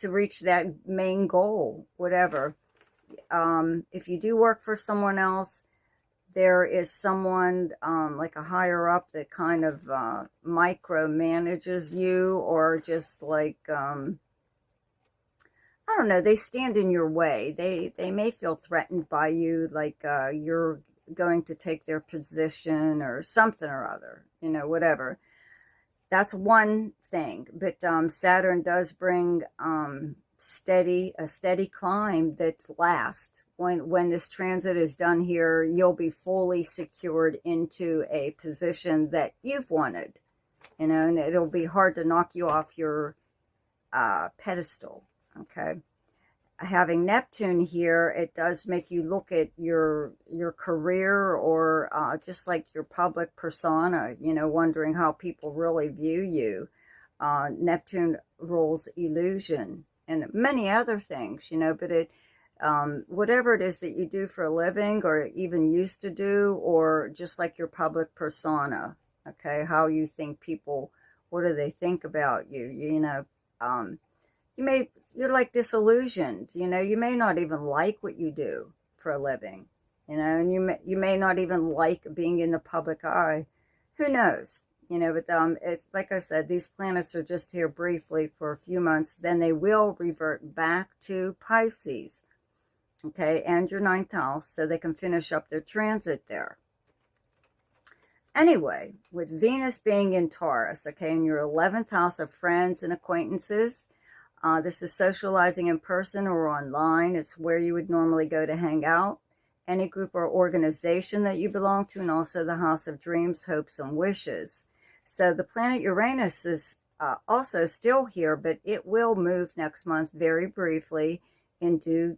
to reach that main goal, whatever. If you do work for someone else, there is someone like a higher up that kind of micromanages you, or just like I don't know, they stand in your way. They may feel threatened by you, like you're going to take their position or something or other, you know, whatever. That's one thing. But Saturn does bring a steady climb that lasts. When this transit is done here, you'll be fully secured into a position that you've wanted, you know, and it'll be hard to knock you off your pedestal. Okay. Having Neptune here, it does make you look at your career, or just like your public persona, you know, wondering how people really view you. Neptune rules illusion and many other things, you know, but it, whatever it is that you do for a living, or even used to do, or just like your public persona, okay, how you think people, what do they think about you, you know, you're like disillusioned, you know, you may not even like what you do for a living, you know, and you may not even like being in the public eye. Who knows? You know, but it's like I said, these planets are just here briefly for a few months, then they will revert back to Pisces, okay, and your ninth house, so they can finish up their transit there. Anyway, with Venus being in Taurus, okay, in your 11th house of friends and acquaintances, this is socializing in person or online. It's where you would normally go to hang out. Any group or organization that you belong to, and also the house of dreams, hopes, and wishes. So the planet Uranus is also still here, but it will move next month very briefly into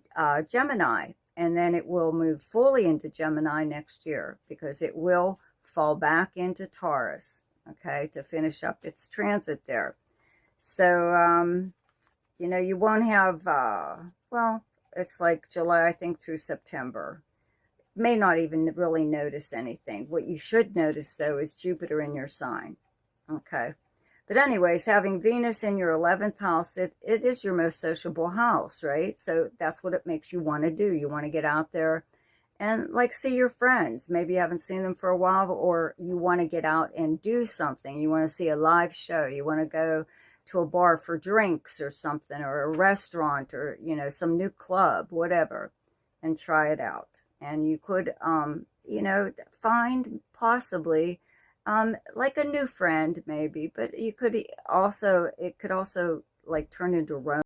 Gemini. And then it will move fully into Gemini next year, because it will fall back into Taurus, okay, to finish up its transit there. So, you know, you won't have, well, it's like July, I think, through September. May not even really notice anything. What you should notice, though, is Jupiter in your sign. Okay. But anyways, having Venus in your 11th house, it is your most sociable house, right? So that's what it makes you want to do. You want to get out there and, like, see your friends. Maybe you haven't seen them for a while, or you want to get out and do something. You want to see a live show. You want to go to a bar for drinks or something, or a restaurant, or, you know, some new club, whatever, and try it out. And you could, you know, find possibly, like a new friend maybe, but you could also, it could also like turn into romance.